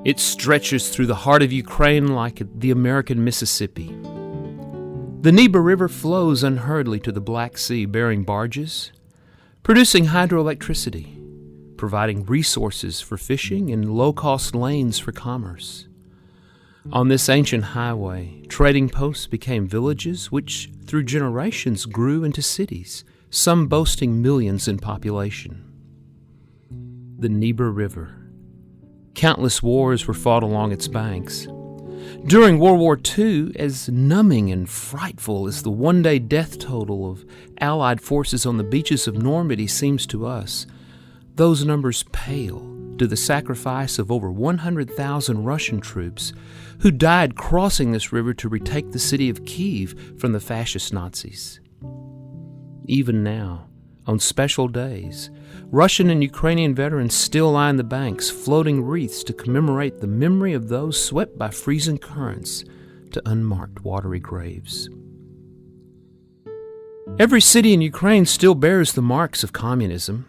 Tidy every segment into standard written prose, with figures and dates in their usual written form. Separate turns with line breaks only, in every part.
It stretches through the heart of Ukraine like the American Mississippi. The Dnieper River flows unhurriedly to the Black Sea, bearing barges, producing hydroelectricity, providing resources for fishing and low-cost lanes for commerce. On this ancient highway, trading posts became villages which, through generations, grew into cities, some boasting millions in population. The Dnieper River. Countless wars were fought along its banks. During World War II, as numbing and frightful as the one-day death total of Allied forces on the beaches of Normandy seems to us, those numbers pale to the sacrifice of over 100,000 Russian troops who died crossing this river to retake the city of Kiev from the fascist Nazis. Even now, on special days, Russian and Ukrainian veterans still line the banks, floating wreaths to commemorate the memory of those swept by freezing currents to unmarked watery graves. Every city in Ukraine still bears the marks of communism.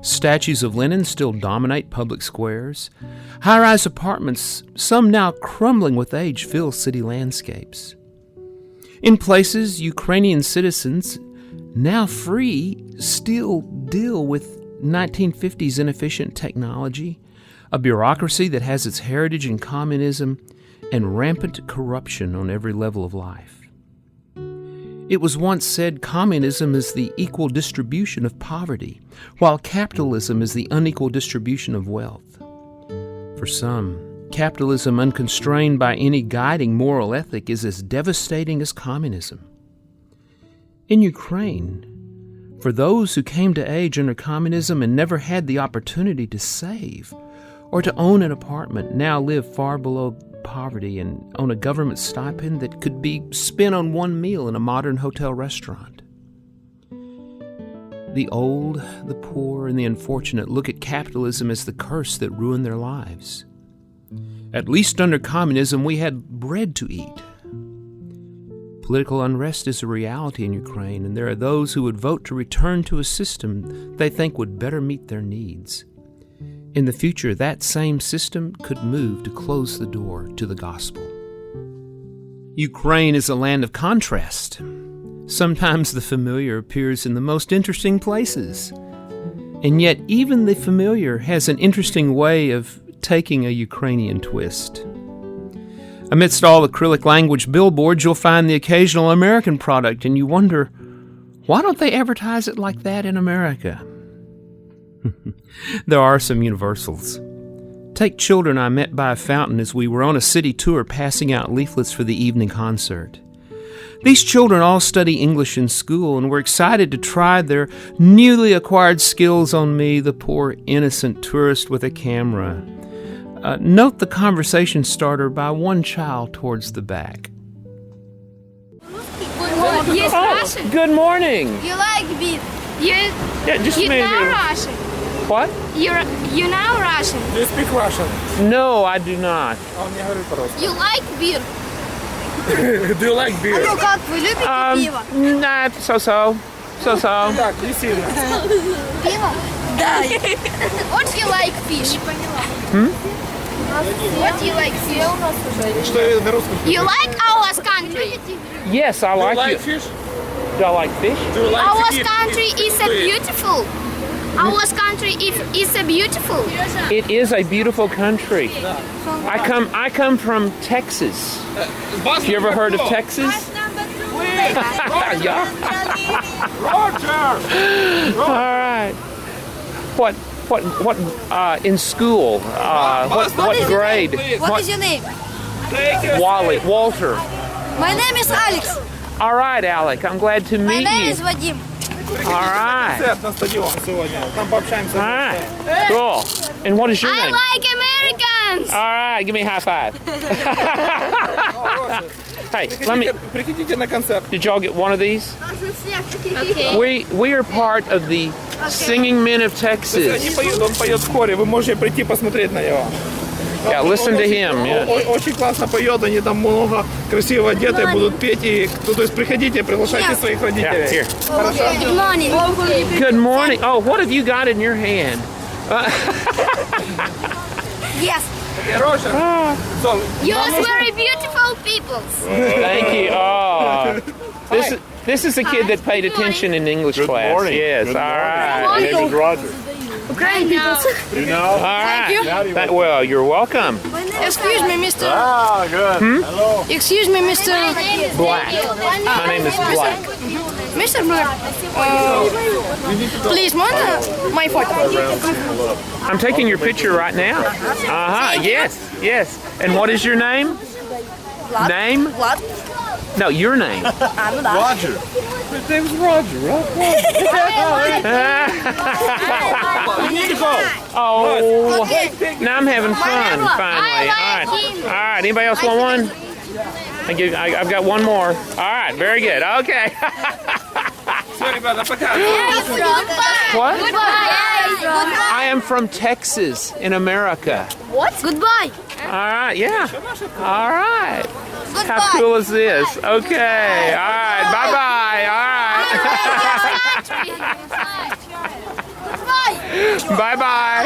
Statues of Lenin still dominate public squares. High-rise apartments, some now crumbling with age, fill city landscapes. In places, Ukrainian citizens, now free, still deal with 1950s inefficient technology, a bureaucracy that has its heritage in communism, and rampant corruption on every level of life. It was once said communism is the equal distribution of poverty, while capitalism is the unequal distribution of wealth. For some, capitalism unconstrained by any guiding moral ethic is as devastating as communism. In Ukraine, for those who came to age under communism and never had the opportunity to save or to own an apartment, now live far below poverty and on a government stipend that could be spent on one meal in a modern hotel restaurant. The old, the poor, and the unfortunate look at capitalism as the curse that ruined their lives. At least under communism, we had bread to eat. Political unrest is a reality in Ukraine, and there are those who would vote to return to a system they think would better meet their needs. In the future, that same system could move to close the door to the gospel. Ukraine is a land of contrast. Sometimes the familiar appears in the most interesting places. And yet, even the familiar has an interesting way of taking a Ukrainian twist. Amidst all acrylic language billboards, you'll find the occasional American product, and you wonder, why don't they advertise it like that in America? There are some universals. Take children I met by a fountain as we were on a city tour passing out leaflets for the evening concert. These children all study English in school and were excited to try their newly acquired skills on me, the poor innocent tourist with a camera. Note the conversation starter by one child towards the back.
Oh,
good morning.
You like beef?
Yeah, just
You
maybe.
know Russian?
What?
You know Russian?
Do you speak Russian?
No, I do not.
Он не говорит по-русски.
You like beer?
Do you like beer?
Ну как, вы любите пиво?
Nah, so-so. So-so.
Так, не сильно.
Пиво? Да. What do you like fish? What do you like fish?
Что я на русском?
You like our country?
Yes, I
Do you
like
like
it.
fish?
Do I like fish?
Do you like
Our
to eat
country
fish?
is a beautiful. Our country is a beautiful.
It is a beautiful country. I come from Texas. You ever heard of Texas? Yeah.
Roger!
All right. What in school? What grade?
What is your name?
Walter.
My name is Alex.
All right, Alec. I'm glad to
My
meet
name
you.
is Vadim.
All right.
Концерт на стадион сегодня. Там пообщаемся.
All right. Cool. And what is your
I
name?
like Americans.
All right. Give me a high five. Hey, let me.
Приходите на концерт.
Did y'all get one of these?
Okay.
We are part of the Singing Men of
Они
Texas.
поют, он поет в хоре, вы можете прийти посмотреть на него.
Yeah, listen to him. Yeah.
Очень классно поет, они там много красиво одеты, будут петь. И, то есть приходите, приглашайте своих
Yeah,
родителей.
here.
Good morning.
Good morning. Oh, what have you got in your hand?
Yes. You're very beautiful people.
Thank you. Oh, this is a kid that paid attention in English class.
Morning.
Yes,
Good
all
morning.
right.
My name is Roger.
Ukrainian people.
You know?
All right.
you.
Well, you're welcome.
Excuse me, Mr.
Ah, good. Hello.
Excuse me, Mr.
Black. My name is Black.
Mr. Black. Please, my photo.
I'm taking your picture right now. Uh-huh. Yes. And what is your name? Name?
Vlad.
No, your name.
Roger. His name's Roger. You need to go.
Oh, now I'm having fun finally. All right. Anybody else want one? I've got one more. All right. Very good. Okay. What?
Goodbye.
I am from Texas in America.
What? Goodbye.
All right. Yeah. All right.
Goodbye.
How cool is this? Okay. All right. Bye-bye. All right. Bye-bye.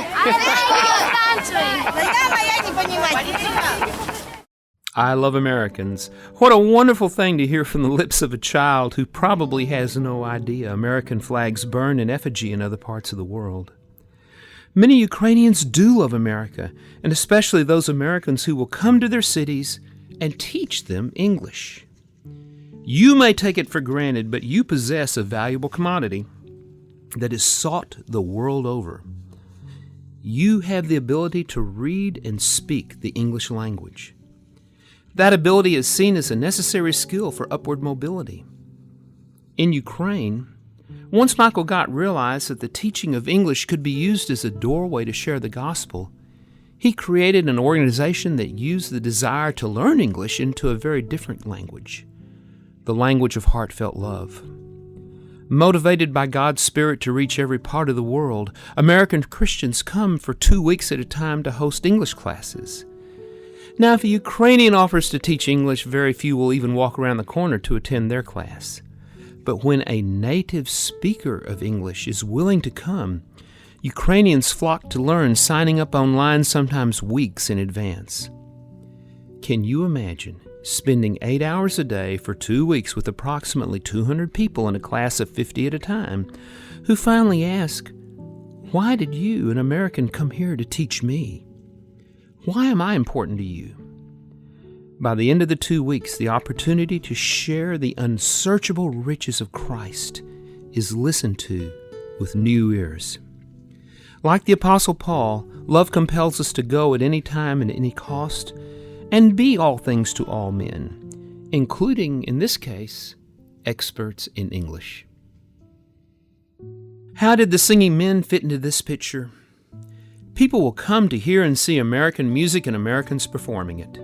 I love Americans. What a wonderful thing to hear from the lips of a child who probably has no idea American flags burn in effigy in other parts of the world. Many Ukrainians do love America, and especially those Americans who will come to their cities and teach them English. You may take it for granted, but you possess a valuable commodity that is sought the world over. You have the ability to read and speak the English language. That ability is seen as a necessary skill for upward mobility. In Ukraine, once Michael Gott realized that the teaching of English could be used as a doorway to share the gospel, he created an organization that used the desire to learn English into a very different language, the language of heartfelt love. Motivated by God's Spirit to reach every part of the world, American Christians come for 2 weeks at a time to host English classes. Now, if a Ukrainian offers to teach English, very few will even walk around the corner to attend their class. But when a native speaker of English is willing to come, Ukrainians flock to learn, signing up online sometimes weeks in advance. Can you imagine spending 8 hours a day for 2 weeks with approximately 200 people in a class of 50 at a time, who finally ask, "Why did you, an American, come here to teach me? Why am I important to you?" By the end of the 2 weeks, the opportunity to share the unsearchable riches of Christ is listened to with new ears. Like the Apostle Paul, love compels us to go at any time and at any cost, and be all things to all men, including, in this case, experts in English. How did the singing men fit into this picture? People will come to hear and see American music and Americans performing it.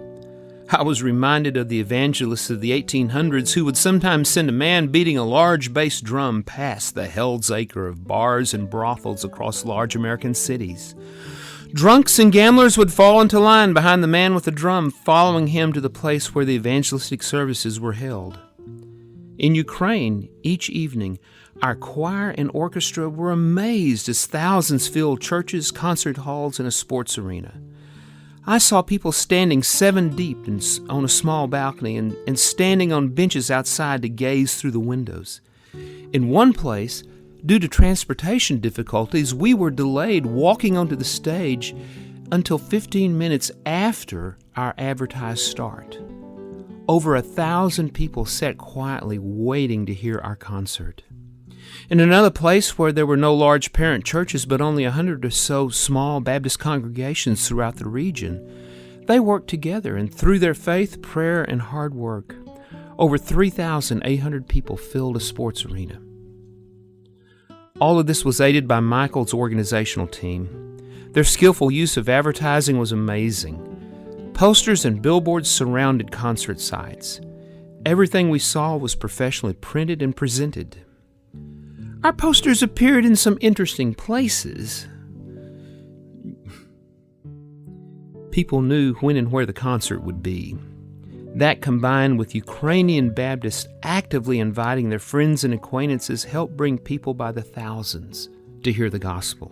I was reminded of the evangelists of the 1800s who would sometimes send a man beating a large bass drum past the Hell's Acre of bars and brothels across large American cities. Drunks and gamblers would fall into line behind the man with the drum, following him to the place where the evangelistic services were held. In Ukraine, each evening, our choir and orchestra were amazed as thousands filled churches, concert halls, and a sports arena. I saw people standing 7 deep on a small balcony and standing on benches outside to gaze through the windows. In one place, due to transportation difficulties, we were delayed walking onto the stage until 15 minutes after our advertised start. Over 1,000 people sat quietly waiting to hear our concert. In another place where there were no large parent churches but only 100 or so small Baptist congregations throughout the region, they worked together, and through their faith, prayer, and hard work, over 3,800 people filled a sports arena. All of this was aided by Michael's organizational team. Their skillful use of advertising was amazing. Posters and billboards surrounded concert sites. Everything we saw was professionally printed and presented. Our posters appeared in some interesting places. People knew when and where the concert would be. That, combined with Ukrainian Baptists actively inviting their friends and acquaintances, helped bring people by the thousands to hear the gospel.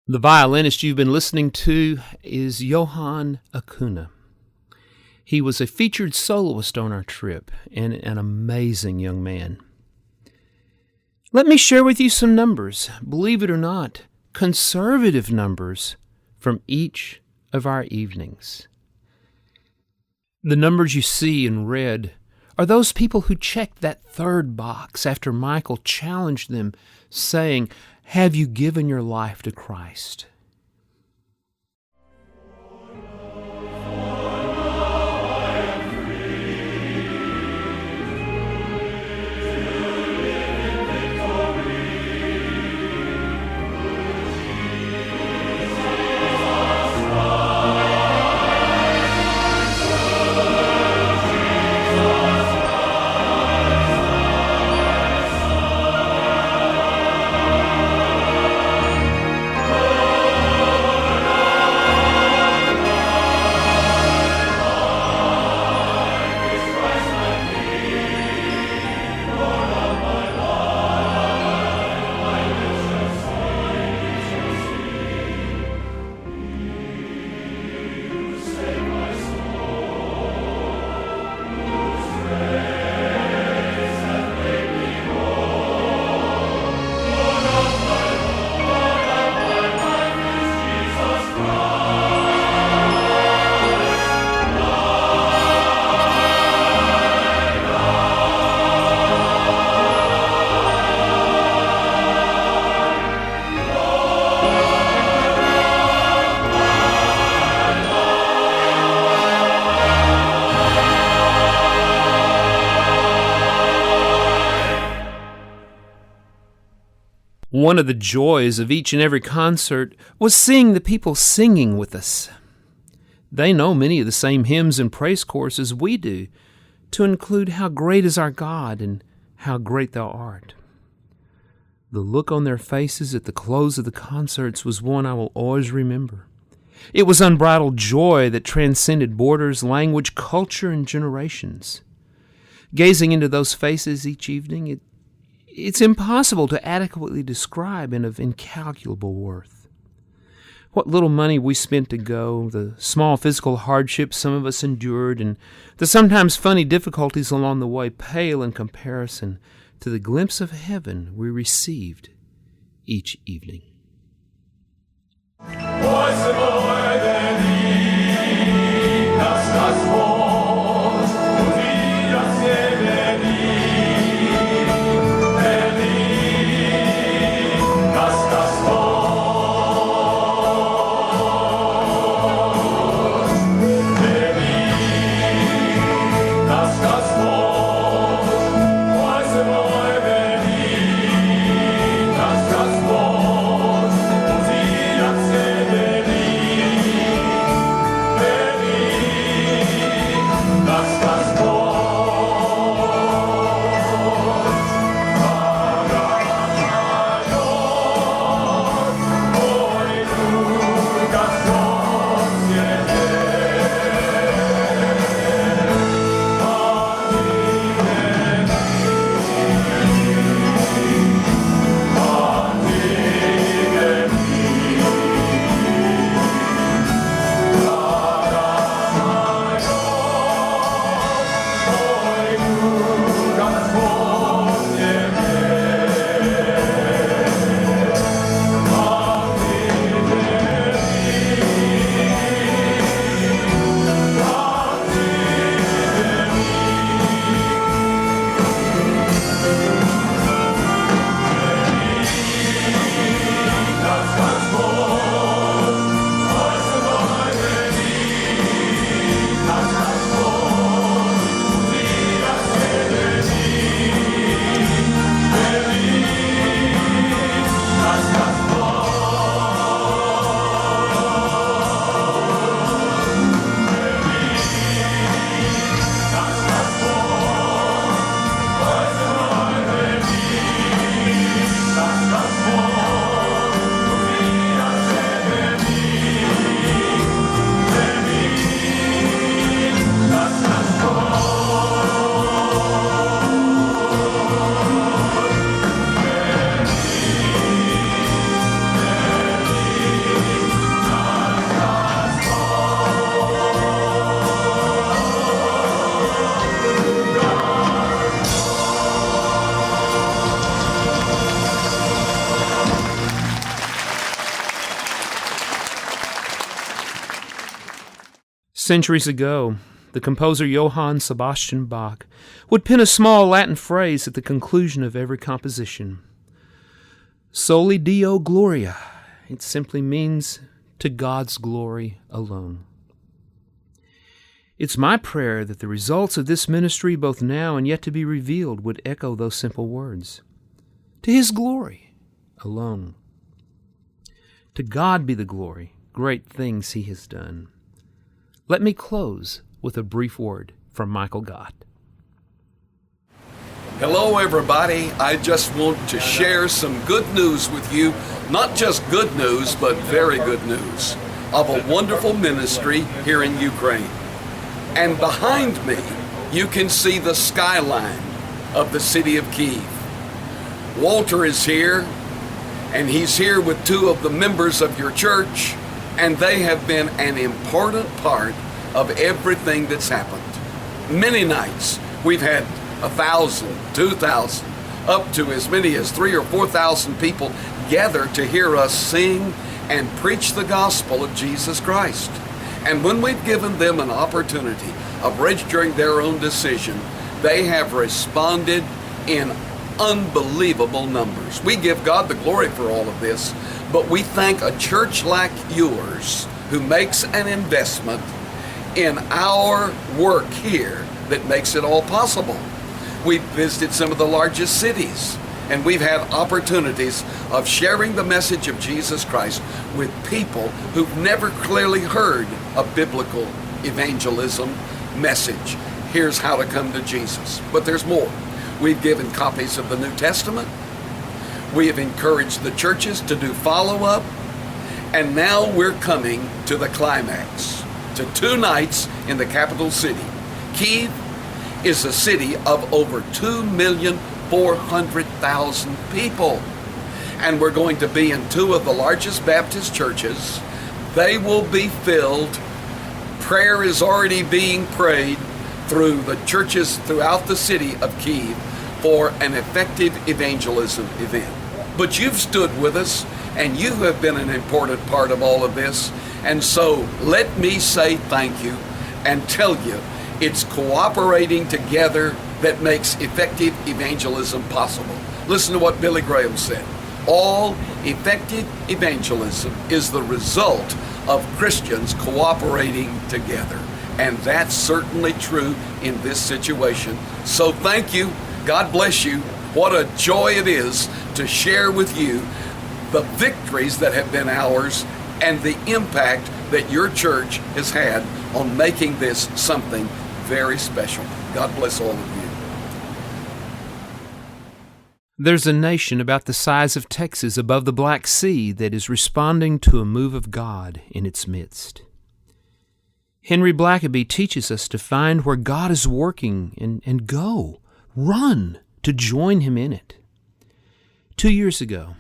The violinist you've been listening to is Johann Acuna. He was a featured soloist on our trip and an amazing young man. Let me share with you some numbers, believe it or not, conservative numbers from each of our evenings. The numbers you see in red are those people who checked that third box after Michael challenged them, saying, "Have you given your life to Christ?" One of the joys of each and every concert was seeing the people singing with us. They know many of the same hymns and praise choruses we do, to include "How Great is Our God" and "How Great Thou Art." The look on their faces at the close of the concerts was one I will always remember. It was unbridled joy that transcended borders, language, culture, and generations. Gazing into those faces each evening, it's impossible to adequately describe and of incalculable worth. What little money we spent to go, the small physical hardships some of us endured, and the sometimes funny difficulties along the way pale in comparison to the glimpse of heaven we received each evening. Centuries ago, the composer Johann Sebastian Bach would pen a small Latin phrase at the conclusion of every composition. Soli Deo Gloria. It simply means to God's glory alone. It's my prayer that the results of this ministry, both now and yet to be revealed, would echo those simple words. To His glory alone. To God be the glory, great things He has done. Let me close with a brief word from Michael Gott.
Hello, everybody. I just want to share some good news with you. Not just good news, but very good news of a wonderful ministry here in Ukraine. And behind me, you can see the skyline of the city of Kyiv. Walter is here, and he's here with two of the members of your church, and they have been an important part of everything that's happened. Many nights we've had 1,000, 2,000, up to as many as 3,000 or 4,000 people gather to hear us sing and preach the gospel of Jesus Christ. And when we've given them an opportunity of registering their own decision, they have responded in unbelievable numbers. We give God the glory for all of this, but we thank a church like yours who makes an investment in our work here that makes it all possible. We've visited some of the largest cities, and we've had opportunities of sharing the message of Jesus Christ with people who've never clearly heard a biblical evangelism message. Here's how to come to Jesus. But there's more. We've given copies of the New Testament. We have encouraged the churches to do follow-up. And now we're coming to the climax, to 2 nights in the capital city. Kyiv is a city of over 2,400,000 people. And we're going to be in 2 of the largest Baptist churches. They will be filled. Prayer is already being prayed through the churches throughout the city of Kyiv for an effective evangelism event. But you've stood with us, and you have been an important part of all of this. And so let me say thank you and tell you it's cooperating together that makes effective evangelism possible. Listen to what Billy Graham said. All effective evangelism is the result of Christians cooperating together. And that's certainly true in this situation. So thank you. God bless you. What a joy it is to share with you the victories that have been ours and the impact that your church has had on making this something very special. God bless all of you.
There's a nation about the size of Texas above the Black Sea that is responding to a move of God in its midst. Henry Blackaby teaches us to find where God is working and go, run to join Him in it. 2 years ago,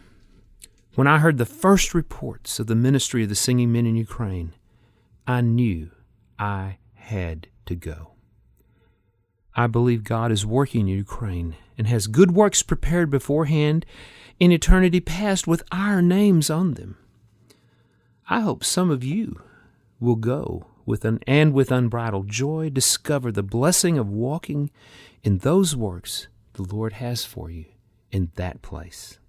when I heard the first reports of the ministry of the singing men in Ukraine, I knew I had to go. I believe God is working in Ukraine and has good works prepared beforehand in eternity past with our names on them. I hope some of you will go with unbridled joy discover the blessing of walking in those works the Lord has for you in that place.